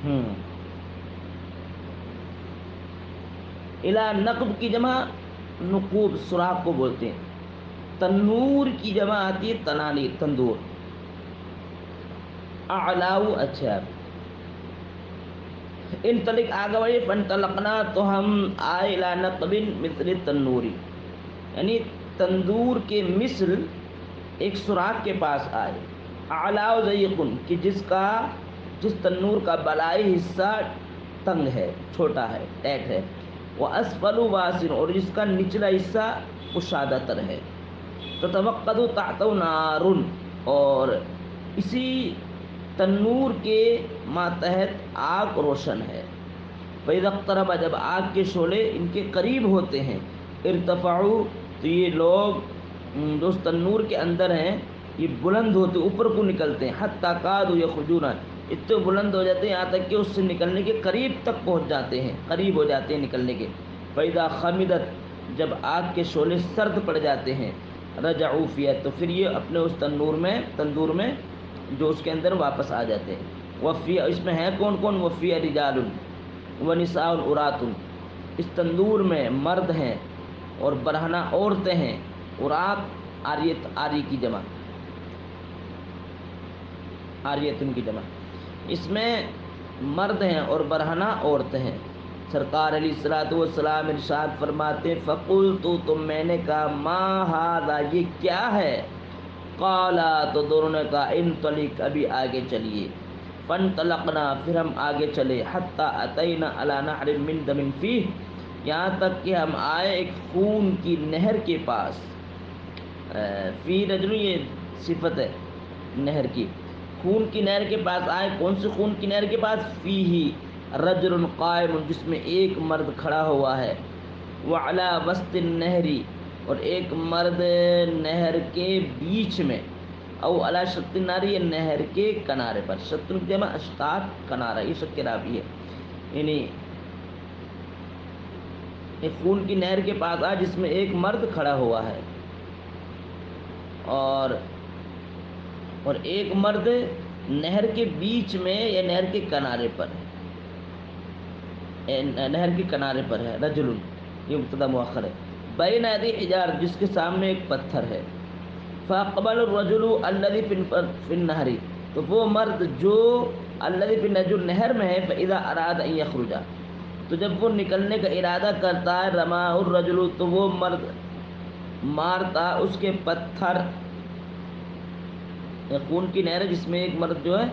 ہوں الا نقب کی جمع نقوب سوراخ کو بولتے ہیں. تنور کی جمع آتی ہے تنانیر تندور. اعلاؤ اچھا ان تلک آگے بڑھے فن تلقنا تو ہم آئے الا نقب مثل تنوری یعنی تندور کے مثل ایک سوراخ کے پاس آئے. اعلاؤ ضیقن کہ جس تنور کا بلائی حصہ تنگ ہے چھوٹا ہے ٹیٹ ہے. وہ اسفل واسر اور جس کا نچلا حصہ کشادہ تر ہے. تتوقد تحت نار اور اسی تنور کے ماتحت آگ روشن ہے. فَإِذَا اقْتَرَبَ جب آگ کے شعلے ان کے قریب ہوتے ہیں ارتفعوا تو یہ لوگ جو اس تنور کے اندر ہیں یہ بلند ہوتے اوپر کو نکلتے ہیں. حتیٰ کادوا یخرجون اتنے بلند ہو جاتے ہیں یہاں تک کہ اس سے نکلنے کے قریب تک پہنچ جاتے ہیں قریب ہو جاتے ہیں نکلنے کے. فَإِذَا خَمِدَتْ جب آگ کے شعلے سرد پڑ جاتے ہیں رجعوا فیہا تو پھر یہ اپنے اس تندور میں جو اس کے اندر واپس آ جاتے ہیں. وفیہ اس میں ہے کون کون وفیہ رجال ونساء عرات اس تندور میں مرد ہیں اور برہنہ عورتیں ہیں. عرات آری کی جمع آریتن کی جمع اس میں مرد ہیں اور برہنہ عورتیں ہیں. سرکار علیہ الصلوۃ والسلام ارشاد فرماتے فقلت تو میں نے کہا ما ھذا یہ کیا ہے. قالا تو دونوں نے کہا انطلق ابھی آگے چلیے. فانطلقنا پھر ہم آگے چلے حتی اتینا علی نہر من دم فیہ یہاں تک کہ ہم آئے ایک خون کی نہر کے پاس. فی رجل یہ صفت ہے نہر کی. خون کی نہر کے پاس آئے. کون سی خون کی نہر کے پاس؟ فیہ رجل قائم جس میں ایک مرد کھڑا ہوا ہے. وعلی وسط النہر اور ایک مرد نہر کے بیچ میں. او علی شط النہر یہ نہر کے کنارے پر. شط جمع اشتاق کنارہ یہ شط کے راوی ہے یعنی ایک خون کی نہر کے پاس آ جس میں ایک مرد کھڑا ہوا ہے اور ایک مرد نہر کے بیچ میں یا نہر کے کنارے پر ہے. نہر کے کنارے پر ہے. رجل یہ مبتدا مؤخر ہے. بین یدی حجار جس کے سامنے ایک پتھر ہے. فاقبل الرجل الذی فی النہر تو وہ مرد جو الذی فی النہر جو نہر میں ہے. فاذا اراد ان یخرج تو جب وہ نکلنے کا ارادہ کرتا ہے رماه الرجل تو وہ مرد مارتا اس کے پتھر. خون کی نہر جس میں ایک مرد جو ہے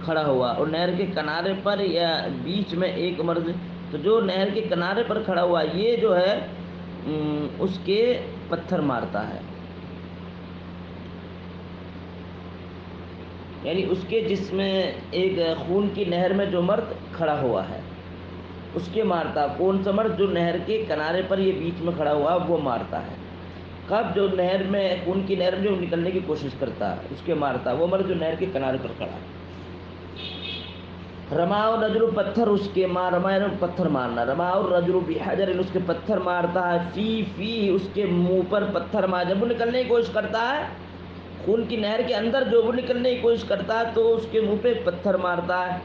کھڑا ہوا اور نہر کے کنارے پر یا بیچ میں ایک مرد. تو جو نہر کے کنارے پر کھڑا ہوا یہ جو ہے اس کے پتھر مارتا ہے یعنی اس کے جس میں ایک خون کی نہر میں جو مرد کھڑا ہوا ہے اس کے مارتا. کون سا مرد؟ جو نہر کے کنارے پر یہ بیچ میں کھڑا ہوا وہ مارتا ہے. کب؟ جو نہر میں خون کی نہر میں جو نکلنے کی کوشش کرتا ہے اس کے مارتا. وہ مرد جو نہر کے کنارے پر کھڑا ہے. رماء الرجل پتھر اس کے رماء پتھر مارنا. رماء الرجل بحجر اس کے پتھر مارتا ہے. فی اس کے منہ پر پتھر مار جب وہ نکلنے کی کوشش کرتا ہے خون کی نہر کے اندر جو وہ نکلنے کی کوشش کرتا ہے تو اس کے منہ پہ پتھر مارتا ہے.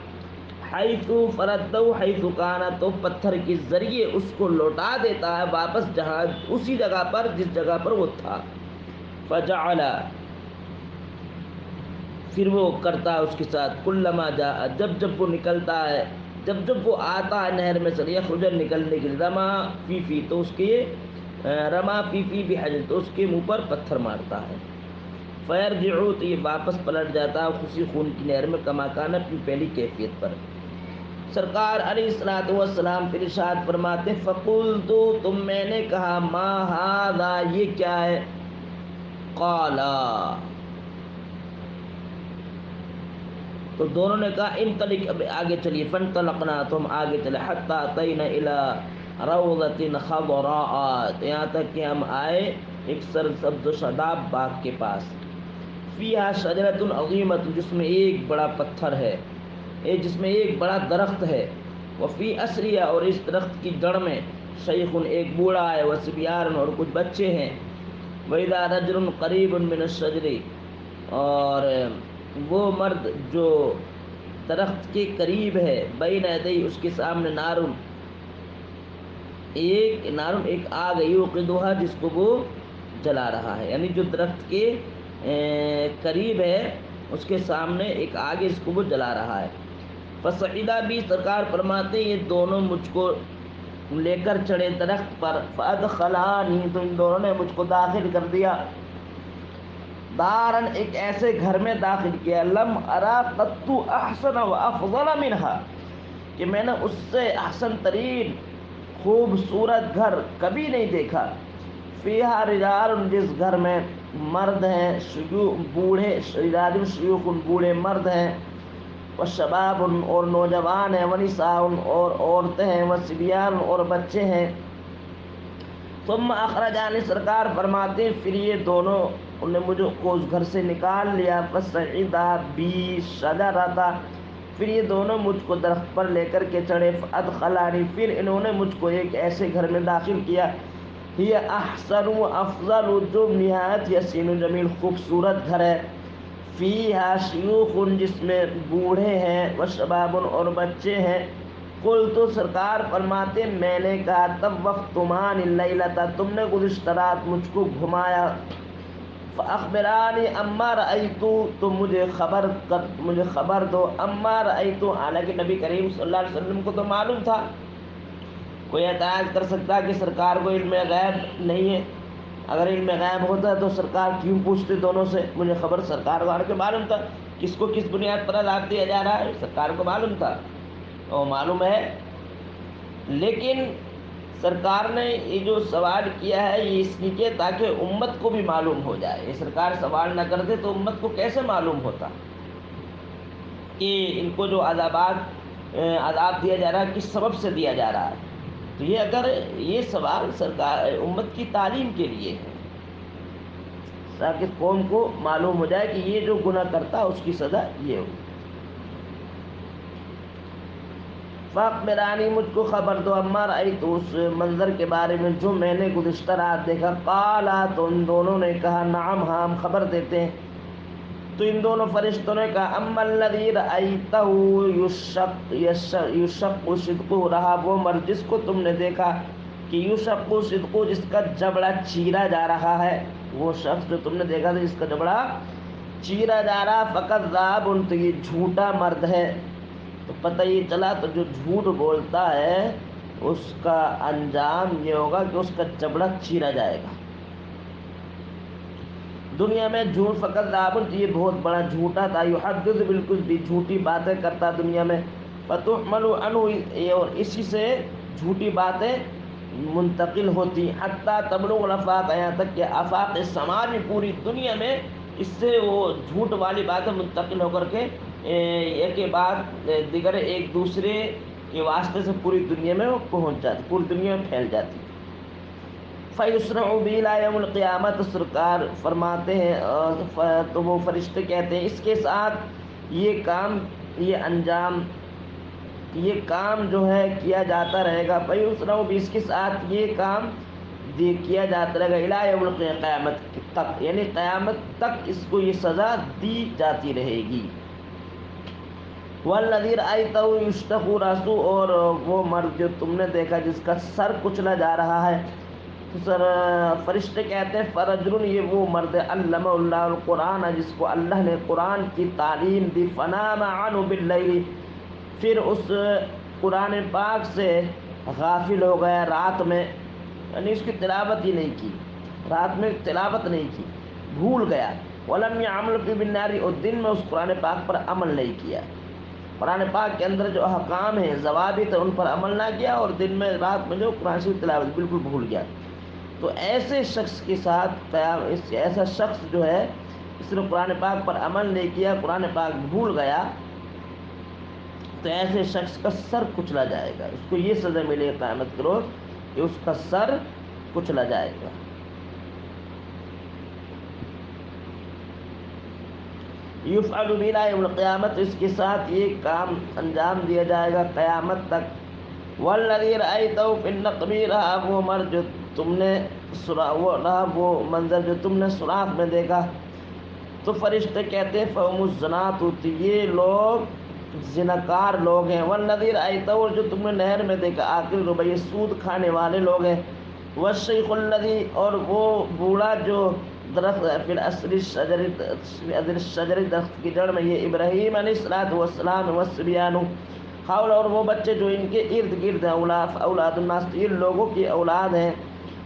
حیث فردہ حیث کان تو پتھر کے ذریعے اس کو لوٹا دیتا ہے واپس جہاں اسی جگہ پر جس جگہ پر وہ تھا. فجعل پھر وہ کرتا ہے اس کے ساتھ کلما جاء جب وہ نکلتا ہے جب وہ آتا ہے نہر میں سے یخرج نکلنے کے لیے رما فی تو اس کے رما فی بحجر تو اس کے منہ پر پتھر مارتا ہے. فیرجع تو یہ واپس پلٹ جاتا ہے اسی خون کی نہر میں کما کان اپنی پہلی کیفیت پر. سرکار علیہ الصلوۃ والسلام پھر ارشاد فرماتے فقلت تو میں نے کہا ما ھذا یہ کیا ہے. قالا تو دونوں نے کہا انطلق اب آگے چلیے. فانطلقنا تو ہم آگے چلے حتی اتینا الی روضۃ خضراء یہاں تک کہ ہم آئے ایک سرسبز و شاداب باغ کے پاس. فیہا شجرۃ عظیمۃ جس میں ایک بڑا پتھر ہے جس میں ایک بڑا درخت ہے. وفی اصلیہ اور اس درخت کی جڑ میں شیخ ایک بوڑھا ہے. وصبیان اور کچھ بچے ہیں. وَإِذَا رَجُلٌ قَرِيبٌ مِّنَ الشَّجَرِ اور وہ مرد جو درخت کے قریب ہے، بین یدی اس کے سامنے نارن ایک آگ ہے، یوقدھا جس کو وہ جلا رہا ہے، یعنی جو درخت کے قریب ہے اس کے سامنے ایک آگ ہے جس کو وہ جلا رہا ہے۔ فصعدا بھی سرکار فرماتے یہ دونوں مجھ کو لے کر چڑھے درخت پر، فادخلانی تو ان دونوں نے مجھ کو داخل کر دیا، دارن ایک ایسے گھر میں داخل کیا، لم ارا قط احسن و افضل منها کہ میں نے اس سے احسن ترین خوبصورت گھر کبھی نہیں دیکھا، فیہا رجال جس گھر میں مرد ہیں، بوڑھے رجال شیوخ بوڑھے مرد ہیں، وشباب اور نوجوان ہیں، ونساء اور عورتیں ہیں، وصبیان اور بچے ہیں۔ ثم اخرجانی سرکار فرماتے ہیں پھر یہ دونوں انہیں مجھے اس گھر سے نکال لیا، فصعدا بی شجرۃ پھر یہ دونوں مجھ کو درخت پر لے کر کے چڑھے، فادخلانی پھر انہوں نے مجھ کو ایک ایسے گھر میں داخل کیا، ہی احسن و افضل جو نہایت حسین و جمیل خوبصورت گھر ہے، فیہا شیوخ جس میں بوڑھے ہیں، وشباب اور بچے ہیں۔ قلت سرکار فرماتے میں نے کہا طوفتمان اللیلۃ تم نے گزشتہ رات مجھ کو گھمایا، فاخبرانی اما رأیت تو مجھے خبر دو، اما رأیت حالانکہ نبی کریم صلی اللہ علیہ وسلم کو تو معلوم تھا، کوئی اعتراض کر سکتا کہ سرکار کو علم غیب نہیں ہے، اگر علم غیب ہوتا تو سرکار کیوں پوچھتے دونوں سے، مجھے خبر سرکار کو معلوم تھا، کس کو کس بنیاد پر عذاب دیا جا رہا ہے سرکار کو معلوم تھا اور معلوم ہے، لیکن سرکار نے یہ جو سوال کیا ہے یہ اس لیے تاکہ امت کو بھی معلوم ہو جائے، یہ سرکار سوال نہ کرتے تو امت کو کیسے معلوم ہوتا کہ ان کو جو عذاب دیا جا رہا ہے کس سبب سے دیا جا رہا ہے، تو یہ سوال سرکار امت کی تعلیم کے لیے ہے تاکہ قوم کو معلوم ہو جائے کہ یہ جو گناہ کرتا اس کی سزا یہ ہو۔ فاخبرانی مجھ کو خبر دو اما رأیت اس منظر کے بارے میں جو میں نے گزشتہ رات دیکھا، قالا تو ان دونوں نے کہا نعم ہاں ہم خبر دیتے ہیں، تو ان دونوں فرشتوں نے کہا اما الذی رأیتہ یشق صدقہ رہا وہ مرد جس کو تم نے دیکھا کہ یشق صدقہ جس کا جبڑا چیرا جا رہا ہے، وہ شخص جو تم نے دیکھا تھا جس کا جبڑا چیرا جا رہا، فکذاب تو یہ جھوٹا مرد ہے، تو پتہ یہ چلا تو جو جھوٹ بولتا ہے اس کا انجام یہ ہوگا کہ اس کا جبڑا چیرا جائے گا دنیا میں۔ جھوٹ فکذاب یہ بہت بڑا جھوٹا تھا، یحدث بالکل بھی جھوٹی باتیں کرتا دنیا میں، فتحمل عنہ اور اسی سے جھوٹی باتیں منتقل ہوتی، حتی تبلغ الافاق یہاں تک کہ آفاق سماج میں پوری دنیا میں اس سے وہ جھوٹ والی باتیں منتقل ہو کر کے ایک کے بعد دیگر ایک دوسرے کے واسطے سے پوری دنیا میں وہ پہنچ جاتی، پوری دنیا میں پھیل جاتی۔ فَيُسْرَعُ بِهِ إِلَىٰ يَوْمِ الْقِيَامَةِ سرکار فرماتے ہیں تو وہ فرشتے کہتے ہیں اس کے ساتھ یہ کام یہ انجام یہ کام جو ہے کیا جاتا رہے گا، فَيُسْرَعُ بِهِ اس کے ساتھ یہ کام کیا جاتا رہے گا إِلَىٰ يَوْمِ الْقِيَامَةِ قیامت تک، یعنی قیامت تک اس کو یہ سزا دی جاتی رہے گی۔ وَالَّذِي رَأَيْتَهُ يُشْتَقُ رَأْسُهُ اور وہ مرد جو تم نے دیکھا جس کا سر کچلا جا رہا ہے، فرشتے کہتے ہیں فرجل یہ وہ مرد علمہ اللہ القرآن جس کو اللہ نے قرآن کی تعلیم دی، فنام عنہ باللیل پھر اس قرآن پاک سے غافل ہو گیا رات میں، یعنی اس کی تلاوت ہی نہیں کی، رات میں تلاوت نہیں کی، بھول گیا، ولم يعمل بالنار اور دن میں اس قرآن پاک پر عمل نہیں کیا، قرآن پاک کے اندر جو احکام ہیں ضوابط ان پر عمل نہ کیا اور دن میں رات میں جو قرآن کی تلاوت بالکل بھول گیا، تو ایسے شخص کے ساتھ ایسا شخص جو ہے اس نے قرآن پاک پر عمل نہیں کیا، قرآن پاک بھول گیا، تو ایسے شخص کا سر کچلا جائے گا، اس کو یہ سزا ملے گی قیامت کے روز کہ اس کا سر کچلا جائے گا۔ یفعل بہ الی یوم القیامت اس کے ساتھ یہ کام انجام دیا جائے گا قیامت تک۔ والذی رأیتہ فی النقب رہا وہ مرد جو تم نے وہ منظر جو تم نے سوراخ میں دیکھا، تو فرشتے کہتے ہیں فہم الزنات یہ لوگ زناکار لوگ ہیں، والنذیر آیت، اور جو تم نے نہر میں دیکھا آخر روبیہ سود کھانے والے لوگ ہیں، والشیخ الذی، اور وہ بوڑھا جو درخت فی الاصل شجر درخت کی جڑ میں، یہ ابراہیم علیہ الصلوۃ والسلام، والصبیان حول، اور وہ بچے جو ان کے ارد گرد ہیں، اولاد الناس، یہ لوگوں کی اولاد ہیں،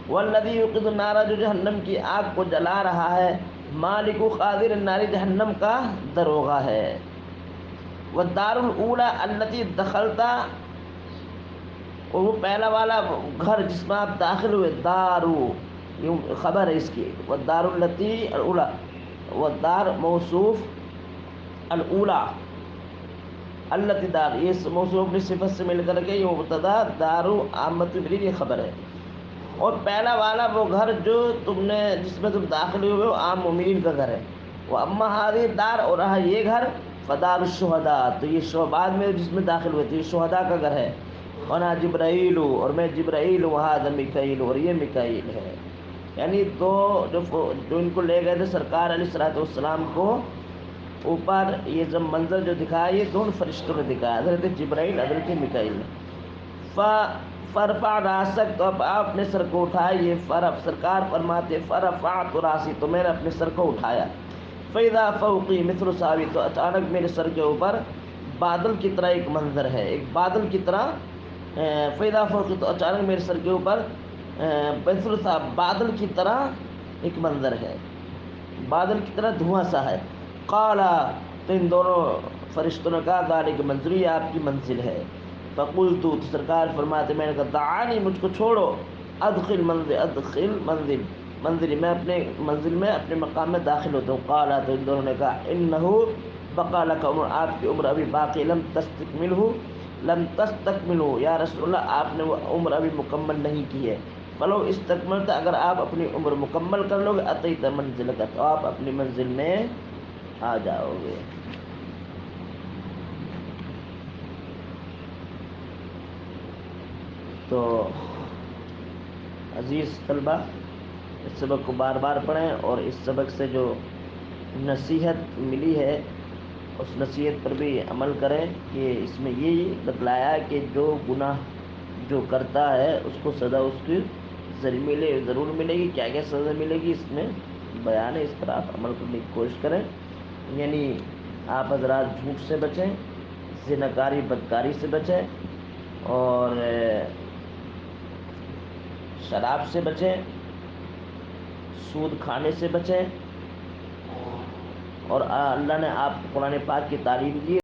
والذی یوقد النار، جو جہنم کی آگ کو جلا رہا ہے، مالک قادر النار، جہنم کا دروغہ ہے، والدار الاولی التي دخلتا، اور وہ پہلا والا گھر جس میں آپ داخل ہوئے، دارو، یہ خبر ہے اس کی، والدار التی الاولی، والدار موصوف، الاولی التی دار، یہ موصوف اپنی صفت سے مل کر کے یہ مبتدا، دارو عامت بھی یہ خبر ہے، اور پہلا والا وہ گھر جو تم نے جس میں تم داخل ہوئے ہو عام مومنین کا گھر ہے، وہ اما ہذہ دار، اور رہا یہ گھر، فدار الشہداء، تو یہ بعد میں جس میں داخل ہوئے تھے یہ شہداء کا گھر ہے، وانا جبرائیل، اور میں جبرائیل، وہذا میکائیل، اور یہ میکائیل ہے، یعنی دو جو ان کو لے گئے تھے سرکار علیہ الصلوۃ والسلام کو اوپر، یہ جب منظر جو دکھایا یہ دونوں فرشتوں نے دکھایا، حضرت جبرائیل، حضرت میکائیل نے، فرفع راسک، تو اب آپ اپنے سر کو اٹھائے، یہ سرکار فرماتے فرفعت راسی، تو میں نے اپنے سر کو اٹھایا، فاذا فوقی مثل ساوی، تو اچانک میرے سر کے اوپر بادل کی طرح ایک منظر ہے، ایک بادل کی طرح، فاذا فوقی، تو اچانک میرے سر کے اوپر مثل بادل کی طرح ایک منظر ہے، بادل کی طرح دھواں سا ہے، قالا، تو ان دونوں فرشتوں نے کہا ذالک منزلی، آپ کی منزل ہے، فقلت، تو سرکار فرماتے میں نے کہا دعانی، مجھ کو چھوڑو، ادخل منزلی، میں اپنے منزل میں اپنے مقام میں داخل ہوتا ہوں، قالا، تو ان دونوں نے کہا انہو بقا لک عمر، آپ کی عمر ابھی باقی، لم تستکملہ، یا رسول اللہ آپ نے وہ عمر ابھی مکمل نہیں کی ہے، فلو استکملت، اگر آپ اپنی عمر مکمل کر لو گے، اتیت منزلک، تو آپ اپنی منزل میں آ جاؤ گے۔ تو عزیز طلبہ، اس سبق کو بار بار پڑھیں، اور اس سبق سے جو نصیحت ملی ہے اس نصیحت پر بھی عمل کریں، کہ اس میں یہ بتلایا کہ جو گناہ جو کرتا ہے اس کو سزا اس کی ضرور ملے گی، کیا کیا سزا ملے گی اس میں بیان ہے، اس پر آپ عمل کرنے کی کوشش کریں، یعنی آپ حضرات جھوٹ سے بچیں، زناکاری بدکاری سے بچیں، اور شراب سے بچیں، سود کھانے سے بچیں، اور اللہ نے آپ کو قرآن پاک کی تعلیم دی